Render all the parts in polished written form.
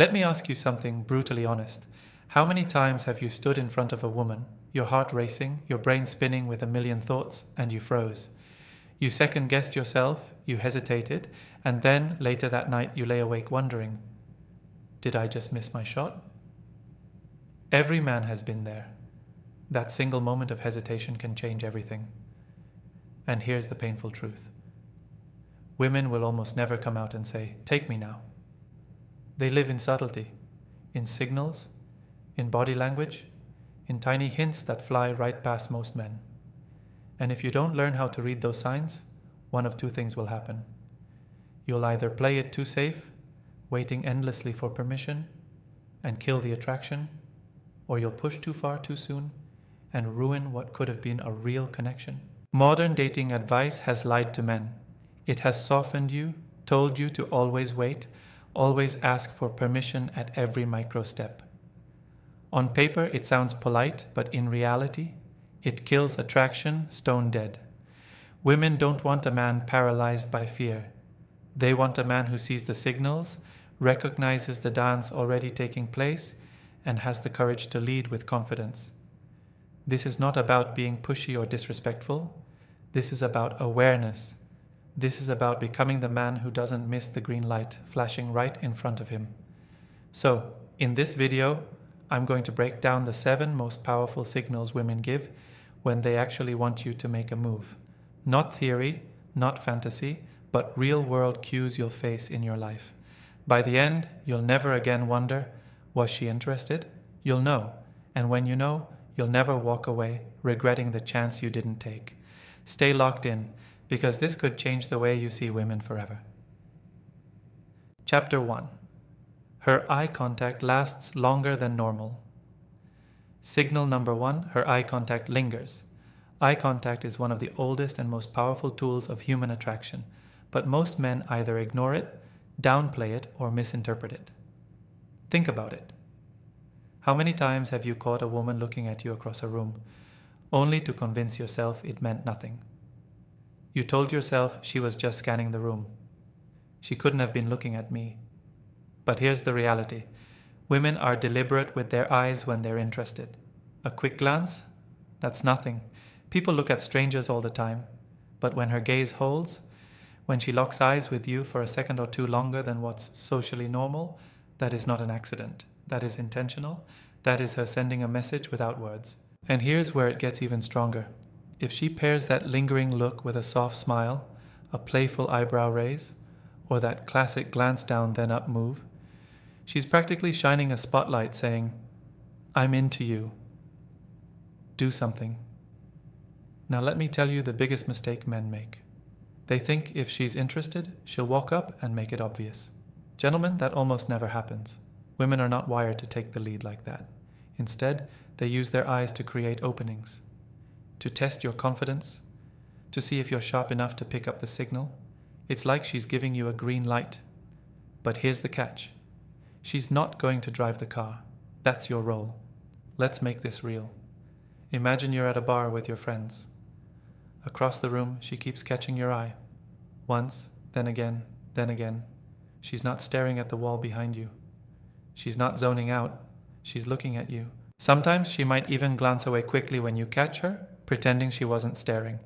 Let me ask you something brutally honest. How many times have you stood in front of a woman, your heart racing, your brain spinning with a million thoughts, and you froze? You second-guessed yourself, you hesitated, and then, later that night, you lay awake wondering, did I just miss my shot? Every man has been there. That single moment of hesitation can change everything. And here's the painful truth. Women will almost never come out and say, "Take me now." They live in subtlety, in signals, in body language, in tiny hints that fly right past most men. And if you don't learn how to read those signs, one of two things will happen. You'll either play it too safe, waiting endlessly for permission, and kill the attraction, or you'll push too far too soon and ruin what could have been a real connection. Modern dating advice has lied to men. It has softened you, told you to always wait, always ask for permission at every micro step. On paper, it sounds polite, but in reality, it kills attraction stone dead. Women don't want a man paralyzed by fear. They want a man who sees the signals, recognizes the dance already taking place, and has the courage to lead with confidence. This is not about being pushy or disrespectful. This is about awareness. This is about becoming the man who doesn't miss the green light flashing right in front of him. So, in this video, I'm going to break down the 7 most powerful signals women give when they actually want you to make a move. Not theory, not fantasy, but real-world cues you'll face in your life. By the end, you'll never again wonder, was she interested? You'll know, and when you know, you'll never walk away regretting the chance you didn't take. Stay locked in, because this could change the way you see women forever. Chapter 1. Her eye contact lasts longer than normal. Signal number 1, her eye contact lingers. Eye contact is one of the oldest and most powerful tools of human attraction, but most men either ignore it, downplay it, or misinterpret it. Think about it. How many times have you caught a woman looking at you across a room, only to convince yourself it meant nothing? You told yourself she was just scanning the room. She couldn't have been looking at me. But here's the reality. Women are deliberate with their eyes when they're interested. A quick glance? That's nothing. People look at strangers all the time. But when her gaze holds, when she locks eyes with you for a second or two longer than what's socially normal, that is not an accident. That is intentional. That is her sending a message without words. And here's where it gets even stronger. If she pairs that lingering look with a soft smile, a playful eyebrow raise, or that classic glance down then up move, she's practically shining a spotlight saying, "I'm into you. Do something." Now let me tell you the biggest mistake men make. They think if she's interested, she'll walk up and make it obvious. Gentlemen, that almost never happens. Women are not wired to take the lead like that. Instead, they use their eyes to create openings, to test your confidence, to see if you're sharp enough to pick up the signal. It's like she's giving you a green light. But here's the catch. She's not going to drive the car. That's your role. Let's make this real. Imagine you're at a bar with your friends. Across the room, she keeps catching your eye. Once, then again, then again. She's not staring at the wall behind you. She's not zoning out. She's looking at you. Sometimes she might even glance away quickly when you catch her, pretending she wasn't staring.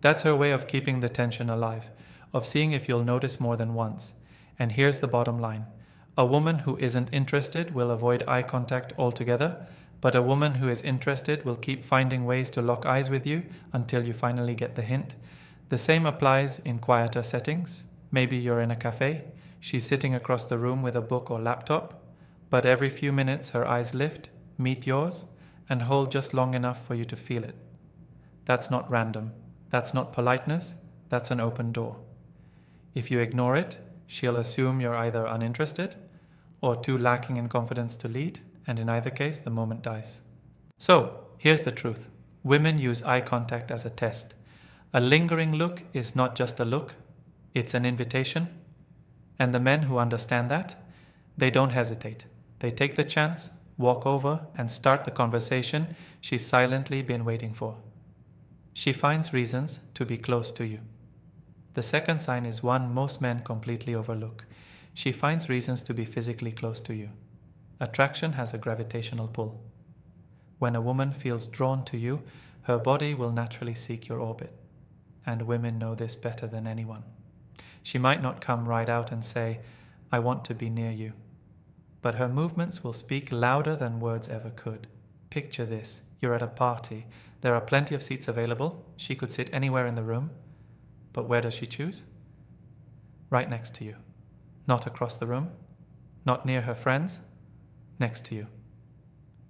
That's her way of keeping the tension alive, of seeing if you'll notice more than once. And here's the bottom line. A woman who isn't interested will avoid eye contact altogether, but a woman who is interested will keep finding ways to lock eyes with you until you finally get the hint. The same applies in quieter settings. Maybe you're in a cafe. She's sitting across the room with a book or laptop, but every few minutes her eyes lift, meet yours, and hold just long enough for you to feel it. That's not random. That's not politeness. That's an open door. If you ignore it, she'll assume you're either uninterested or too lacking in confidence to lead, and in either case, the moment dies. So, here's the truth. Women use eye contact as a test. A lingering look is not just a look, it's an invitation. And the men who understand that, they don't hesitate. They take the chance, walk over, and start the conversation she's silently been waiting for. She finds reasons to be close to you. The second sign is one most men completely overlook. She finds reasons to be physically close to you. Attraction has a gravitational pull. When a woman feels drawn to you, her body will naturally seek your orbit. And women know this better than anyone. She might not come right out and say, "I want to be near you." But her movements will speak louder than words ever could. Picture this. You're at a party. There are plenty of seats available. She could sit anywhere in the room. But where does she choose? Right next to you. Not across the room. Not near her friends. Next to you.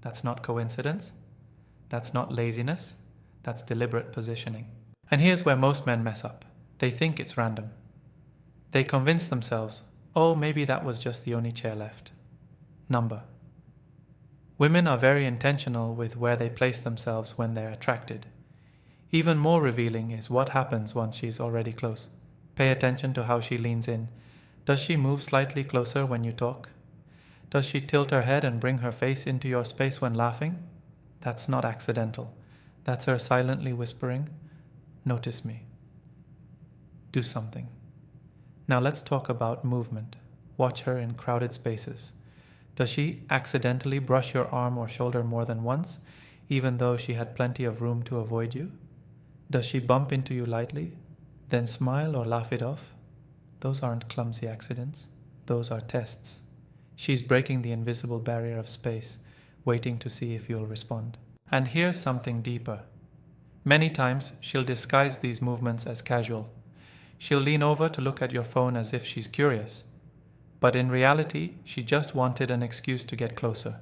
That's not coincidence. That's not laziness. That's deliberate positioning. And here's where most men mess up. They think it's random. They convince themselves, oh, maybe that was just the only chair left. Number. Women are very intentional with where they place themselves when they're attracted. Even more revealing is what happens once she's already close. Pay attention to how she leans in. Does she move slightly closer when you talk? Does she tilt her head and bring her face into your space when laughing? That's not accidental. That's her silently whispering, "Notice me. Do something." Now let's talk about movement. Watch her in crowded spaces. Does she accidentally brush your arm or shoulder more than once, even though she had plenty of room to avoid you? Does she bump into you lightly, then smile or laugh it off? Those aren't clumsy accidents. Those are tests. She's breaking the invisible barrier of space, waiting to see if you'll respond. And here's something deeper. Many times, she'll disguise these movements as casual. She'll lean over to look at your phone as if she's curious. But in reality, she just wanted an excuse to get closer.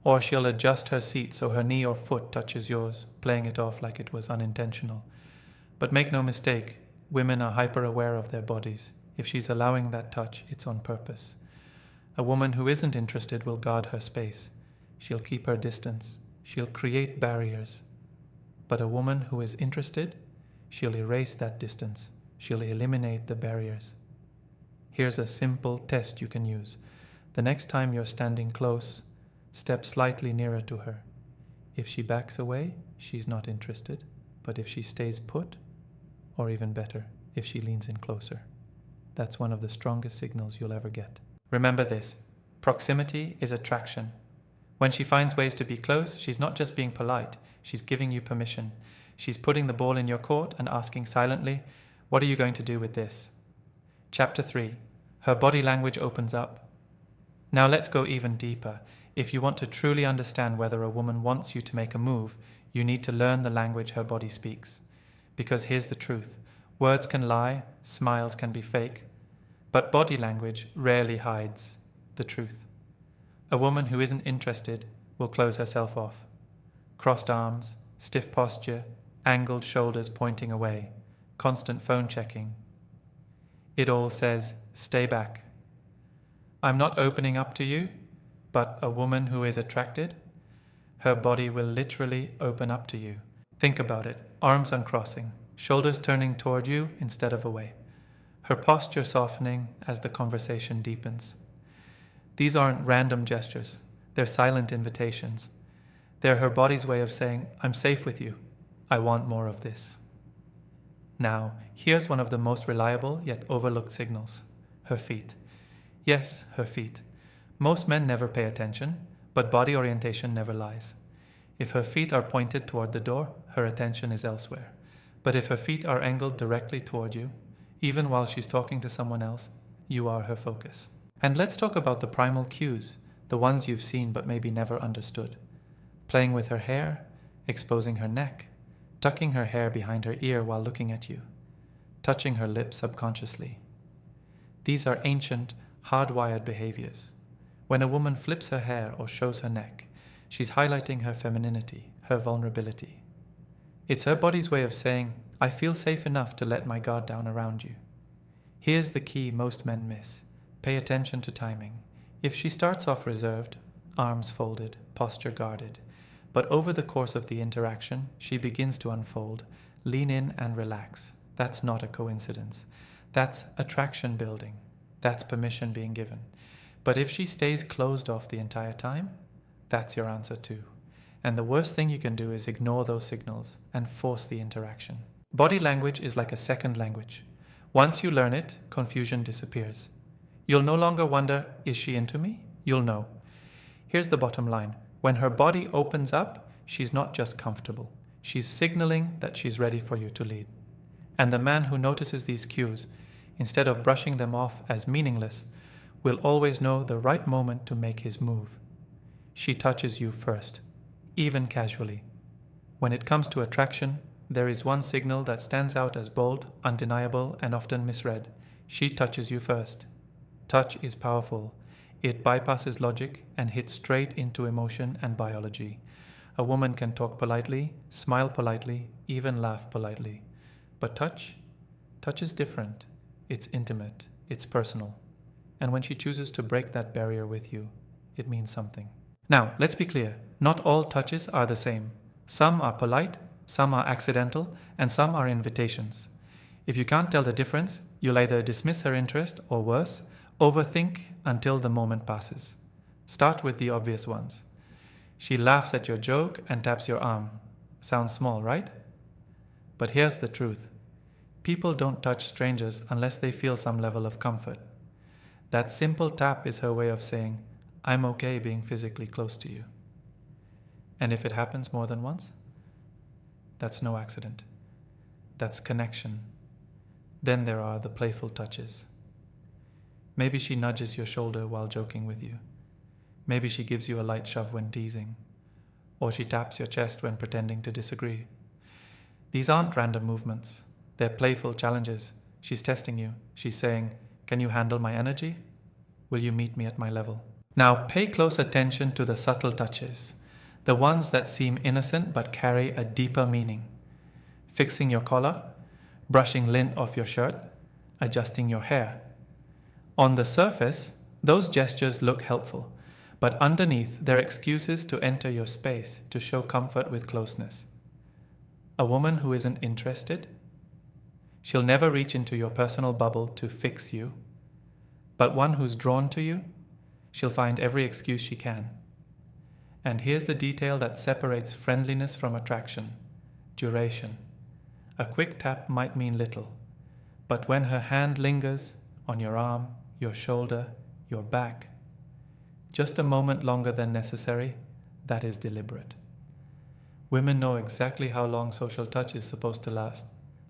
Or she'll adjust her seat so her knee or foot touches yours, playing it off like it was unintentional. But make no mistake, women are hyper-aware of their bodies. If she's allowing that touch, it's on purpose. A woman who isn't interested will guard her space. She'll keep her distance. She'll create barriers. But a woman who is interested, she'll erase that distance. She'll eliminate the barriers. Here's a simple test you can use. The next time you're standing close, step slightly nearer to her. If she backs away, she's not interested. But if she stays put, or even better, if she leans in closer, that's one of the strongest signals you'll ever get. Remember this, proximity is attraction. When she finds ways to be close, she's not just being polite, she's giving you permission. She's putting the ball in your court and asking silently, "What are you going to do with this?" Chapter 3. Her body language opens up. Now let's go even deeper. If you want to truly understand whether a woman wants you to make a move, you need to learn the language her body speaks. Because here's the truth. Words can lie, smiles can be fake, but body language rarely hides the truth. A woman who isn't interested will close herself off. Crossed arms, stiff posture, angled shoulders pointing away, constant phone checking. It all says, stay back. I'm not opening up to you, but a woman who is attracted, her body will literally open up to you. Think about it, arms uncrossing, shoulders turning toward you instead of away. Her posture softening as the conversation deepens. These aren't random gestures, they're silent invitations. They're her body's way of saying, I'm safe with you, I want more of this. Now, here's one of the most reliable yet overlooked signals, her feet. Yes, her feet. Most men never pay attention, but body orientation never lies. If her feet are pointed toward the door, her attention is elsewhere. But if her feet are angled directly toward you, even while she's talking to someone else, you are her focus. And let's talk about the primal cues, the ones you've seen but maybe never understood. Playing with her hair, exposing her neck, tucking her hair behind her ear while looking at you, touching her lips subconsciously. These are ancient, hardwired behaviors. When a woman flips her hair or shows her neck, she's highlighting her femininity, her vulnerability. It's her body's way of saying, I feel safe enough to let my guard down around you. Here's the key most men miss. Pay attention to timing. If she starts off reserved, arms folded, posture guarded, but over the course of the interaction, she begins to unfold, lean in and relax. That's not a coincidence. That's attraction building. That's permission being given. But if she stays closed off the entire time, that's your answer too. And the worst thing you can do is ignore those signals and force the interaction. Body language is like a second language. Once you learn it, confusion disappears. You'll no longer wonder, is she into me? You'll know. Here's the bottom line. When her body opens up, she's not just comfortable. She's signaling that she's ready for you to lead. And the man who notices these cues, instead of brushing them off as meaningless, will always know the right moment to make his move. She touches you first, even casually. When it comes to attraction, there is one signal that stands out as bold, undeniable, and often misread. She touches you first. Touch is powerful. It bypasses logic and hits straight into emotion and biology. A woman can talk politely, smile politely, even laugh politely. But touch is different. It's intimate. It's personal. And when she chooses to break that barrier with you, it means something. Now, let's be clear. Not all touches are the same. Some are polite, some are accidental, and some are invitations. If you can't tell the difference, you'll either dismiss her interest or worse, overthink until the moment passes. Start with the obvious ones. She laughs at your joke and taps your arm. Sounds small, right? But here's the truth. People don't touch strangers unless they feel some level of comfort. That simple tap is her way of saying, I'm okay being physically close to you. And if it happens more than once, that's no accident. That's connection. Then there are the playful touches. Maybe she nudges your shoulder while joking with you. Maybe she gives you a light shove when teasing. Or she taps your chest when pretending to disagree. These aren't random movements. They're playful challenges. She's testing you. She's saying, can you handle my energy? Will you meet me at my level? Now pay close attention to the subtle touches. The ones that seem innocent but carry a deeper meaning. Fixing your collar, brushing lint off your shirt, adjusting your hair. On the surface, those gestures look helpful, but underneath they're excuses to enter your space, to show comfort with closeness. A woman who isn't interested, she'll never reach into your personal bubble to fix you, but one who's drawn to you, she'll find every excuse she can. And here's the detail that separates friendliness from attraction: duration. A quick tap might mean little, but when her hand lingers on your arm, your shoulder, your back, just a moment longer than necessary, that is deliberate. Women know exactly how long social touch is supposed to last.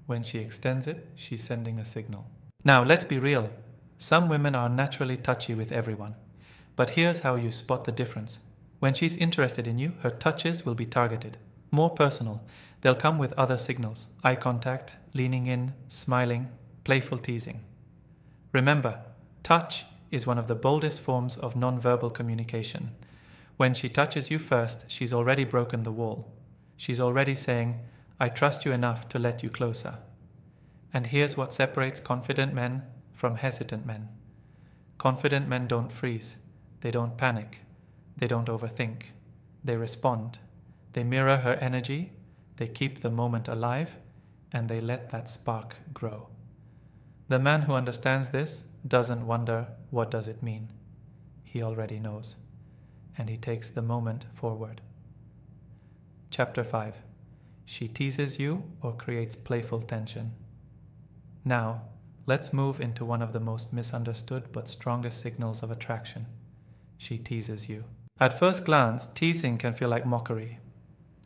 When she extends it, she's sending a signal. Now, let's be real. Some women are naturally touchy with everyone. But here's how you spot the difference. When she's interested in you, her touches will be targeted, more personal. They'll come with other signals: eye contact, leaning in, smiling, playful teasing. Remember, touch is one of the boldest forms of nonverbal communication. When she touches you first, she's already broken the wall. She's already saying, I trust you enough to let you closer. And here's what separates confident men from hesitant men. Confident men don't freeze. They don't panic. They don't overthink. They respond. They mirror her energy. They keep the moment alive. And they let that spark grow. The man who understands this doesn't wonder, what does it mean? He already knows. And he takes the moment forward. Chapter 5. She teases you or creates playful tension. Now, let's move into one of the most misunderstood but strongest signals of attraction. She teases you. At first glance, teasing can feel like mockery,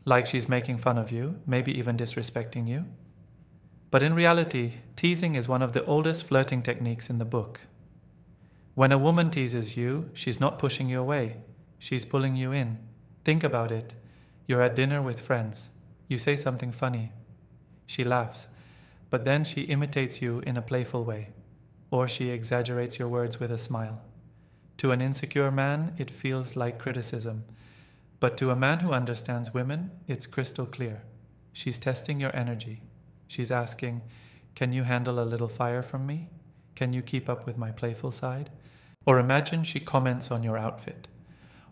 like she's making fun of you, maybe even disrespecting you. But in reality, teasing is one of the oldest flirting techniques in the book. When a woman teases you, she's not pushing you away. She's pulling you in. Think about it. You're at dinner with friends. You say something funny. She laughs, but then she imitates you in a playful way, or she exaggerates your words with a smile. To an insecure man, it feels like criticism, but to a man who understands women, it's crystal clear. She's testing your energy. She's asking, can you handle a little fire from me? Can you keep up with my playful side? Or imagine she comments on your outfit.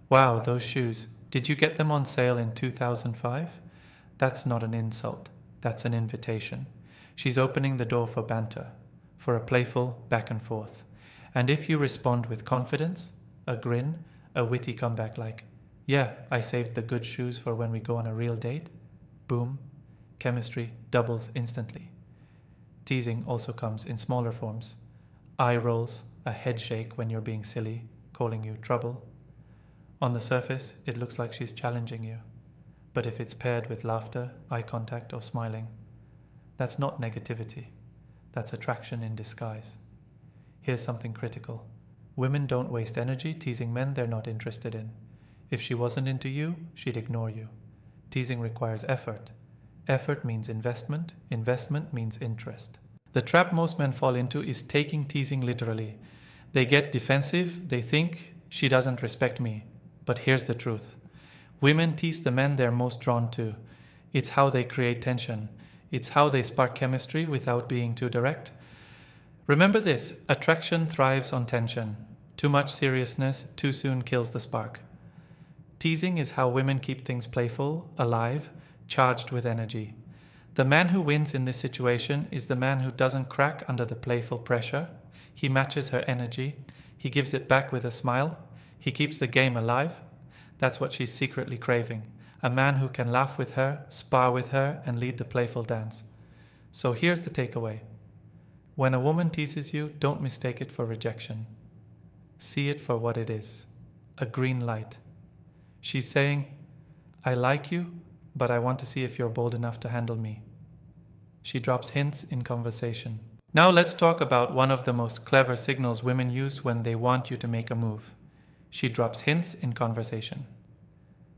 Wow, those shoes. Did you get them on sale in 2005? That's not an insult. That's an invitation. She's opening the door for banter, for a playful back and forth. And if you respond with confidence, a grin, a witty comeback like, yeah, I saved the good shoes for when we go on a real date, boom, chemistry doubles instantly. Teasing also comes in smaller forms. Eye rolls, a head shake when you're being silly, calling you trouble. On the surface, it looks like she's challenging you. But if it's paired with laughter, eye contact, or smiling, that's not negativity. That's attraction in disguise. Here's something critical. Women don't waste energy teasing men they're not interested in. If she wasn't into you, she'd ignore you. Teasing requires effort. Effort means investment. Investment means interest. The trap most men fall into is taking teasing literally. They get defensive. They think, she doesn't respect me. But here's the truth. Women tease the men they're most drawn to. It's how they create tension. It's how they spark chemistry without being too direct. Remember this, attraction thrives on tension. Too much seriousness too soon kills the spark. Teasing is how women keep things playful, alive, charged with energy. The man who wins in this situation is the man who doesn't crack under the playful pressure. He matches her energy. He gives it back with a smile. He keeps the game alive. That's what she's secretly craving. A man who can laugh with her, spar with her, and lead the playful dance. So here's the takeaway. When a woman teases you, don't mistake it for rejection. See it for what it is, a green light. She's saying, I like you, but I want to see if you're bold enough to handle me. She drops hints in conversation. Now let's talk about one of the most clever signals women use when they want you to make a move. She drops hints in conversation.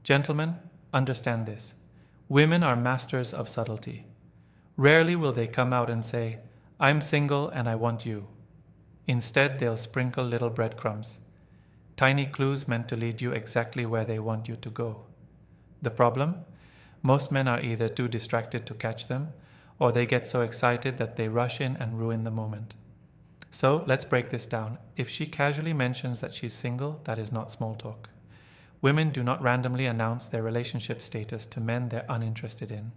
Gentlemen, understand this. Women are masters of subtlety. Rarely will they come out and say, I'm single and I want you. Instead, they'll sprinkle little breadcrumbs. Tiny clues meant to lead you exactly where they want you to go. The problem? Most men are either too distracted to catch them, or they get so excited that they rush in and ruin the moment. So let's break this down. If she casually mentions that she's single, that is not small talk. Women do not randomly announce their relationship status to men they're uninterested in.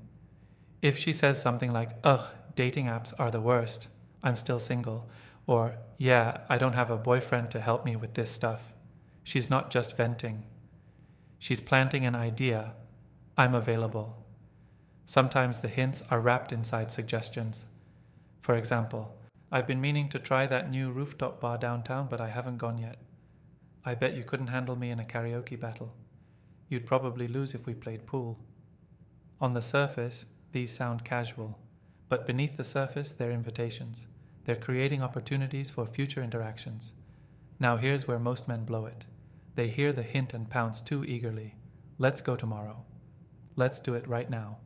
If she says something like, ugh, dating apps are the worst, I'm still single, or yeah, I don't have a boyfriend to help me with this stuff, she's not just venting. She's planting an idea, I'm available. Sometimes the hints are wrapped inside suggestions. For example, I've been meaning to try that new rooftop bar downtown, but I haven't gone yet. I bet you couldn't handle me in a karaoke battle. You'd probably lose if we played pool. On the surface, these sound casual, but beneath the surface, they're invitations. They're creating opportunities for future interactions. Now here's where most men blow it. They hear the hint and pounce too eagerly. Let's go tomorrow. Let's do it right now.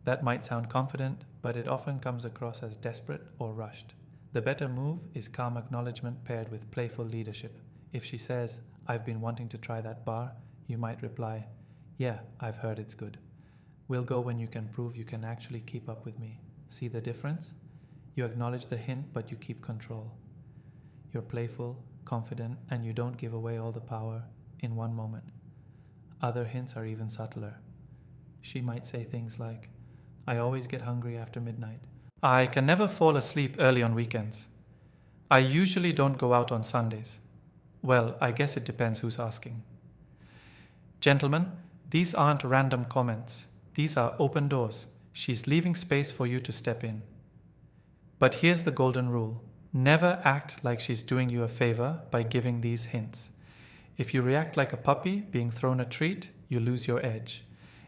That might sound confident, but it often comes across as desperate or rushed. The better move is calm acknowledgement paired with playful leadership. If she says, I've been wanting to try that bar, you might reply, yeah, I've heard it's good. We'll go when you can prove you can actually keep up with me. See the difference? You acknowledge the hint, but you keep control. You're playful, confident, and you don't give away all the power in one moment. Other hints are even subtler. She might say things like, I always get hungry after midnight. I can never fall asleep early on weekends. I usually don't go out on Sundays. Well, I guess it depends who's asking. Gentlemen, these aren't random comments. These are open doors. She's leaving space for you to step in. But here's the golden rule. Never act like she's doing you a favor by giving these hints. If you react like a puppy being thrown a treat, you lose your edge.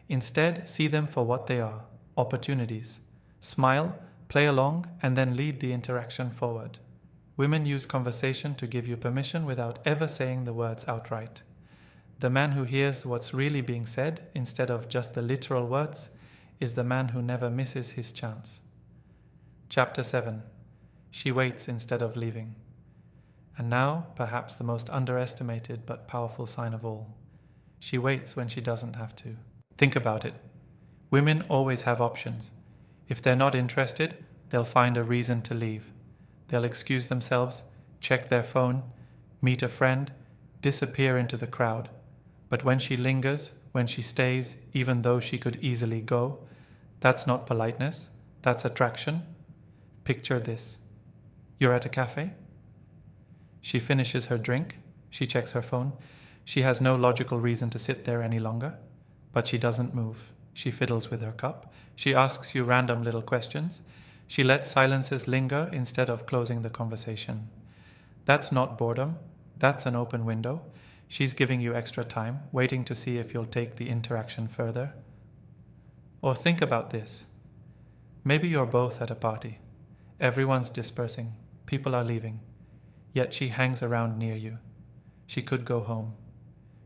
Instead, see them for what they are, opportunities. Smile, play along, and then lead the interaction forward. Women use conversation to give you permission without ever saying the words outright. The man who hears what's really being said, instead of just the literal words, is the man who never misses his chance. Chapter 7. She waits instead of leaving. And now, perhaps the most underestimated but powerful sign of all. She waits when she doesn't have to. Think about it. Women always have options. If they're not interested, they'll find a reason to leave. They'll excuse themselves, check their phone, meet a friend, disappear into the crowd. But when she lingers, when she stays, even though she could easily go, that's not politeness, that's attraction. Picture this. You're at a cafe. She finishes her drink. She checks her phone. She has no logical reason to sit there any longer, but she doesn't move. She fiddles with her cup. She asks you random little questions. She lets silences linger instead of closing the conversation. That's not boredom. That's an open window. She's giving you extra time, waiting to see if you'll take the interaction further. Or think about this. Maybe you're both at a party. Everyone's dispersing. People are leaving. Yet she hangs around near you. She could go home.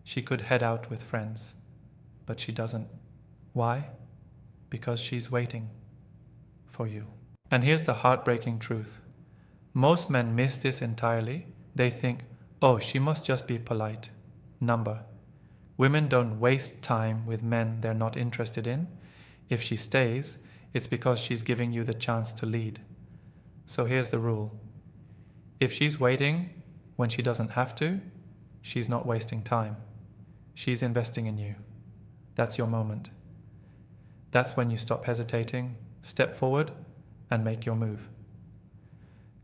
She could head out with friends. But she doesn't. Why? Because she's waiting for you. And here's the heartbreaking truth. Most men miss this entirely. They think, oh, she must just be polite. Number. Women don't waste time with men they're not interested in. If she stays, it's because she's giving you the chance to lead. So here's the rule. If she's waiting when she doesn't have to, she's not wasting time. She's investing in you. That's your moment. That's when you stop hesitating, step forward, and make your move.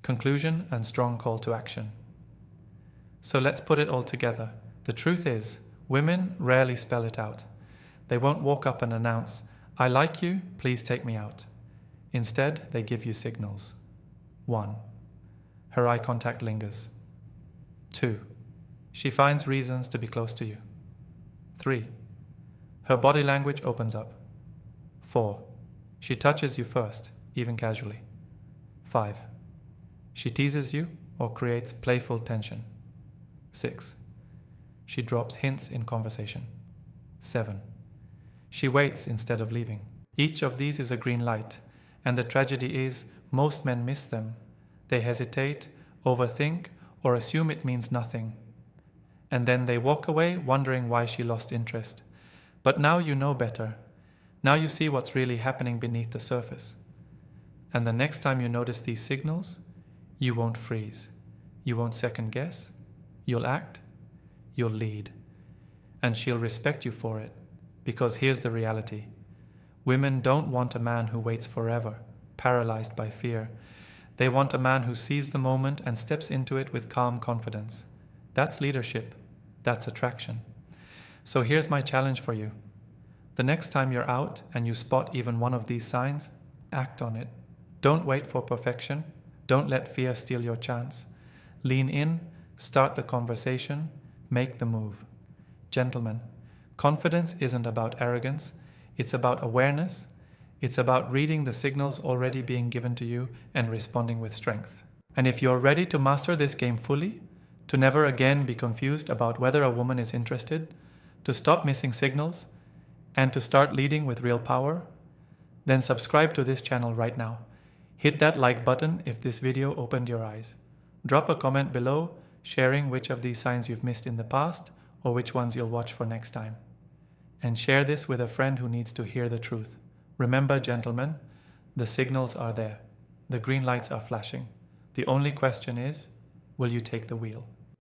Conclusion and strong call to action. So let's put it all together. The truth is, women rarely spell it out. They won't walk up and announce, I like you, please take me out. Instead, they give you signals. 1. Her eye contact lingers. 2. She finds reasons to be close to you. 3. Her body language opens up. 4. She touches you first, even casually. 5. She teases you or creates playful tension. 6. She drops hints in conversation. 7. She waits instead of leaving. Each of these is a green light, and the tragedy is most men miss them. They hesitate, overthink, or assume it means nothing. And then they walk away wondering why she lost interest. But now you know better. Now you see what's really happening beneath the surface. And the next time you notice these signals, you won't freeze. You won't second guess. You'll act. You'll lead. And she'll respect you for it. Because here's the reality. Women don't want a man who waits forever, paralyzed by fear. They want a man who sees the moment and steps into it with calm confidence. That's leadership. That's attraction. So here's my challenge for you. The next time you're out and you spot even one of these signs, act on it. Don't wait for perfection. Don't let fear steal your chance. Lean in, start the conversation, make the move. Gentlemen, confidence isn't about arrogance. It's about awareness. It's about reading the signals already being given to you and responding with strength. And if you're ready to master this game fully, to never again be confused about whether a woman is interested, to stop missing signals, and to start leading with real power, then subscribe to this channel right now. Hit that like button if this video opened your eyes. Drop a comment below sharing which of these signs you've missed in the past or which ones you'll watch for next time. And share this with a friend who needs to hear the truth. Remember, gentlemen, the signals are there. The green lights are flashing. The only question is, will you take the wheel?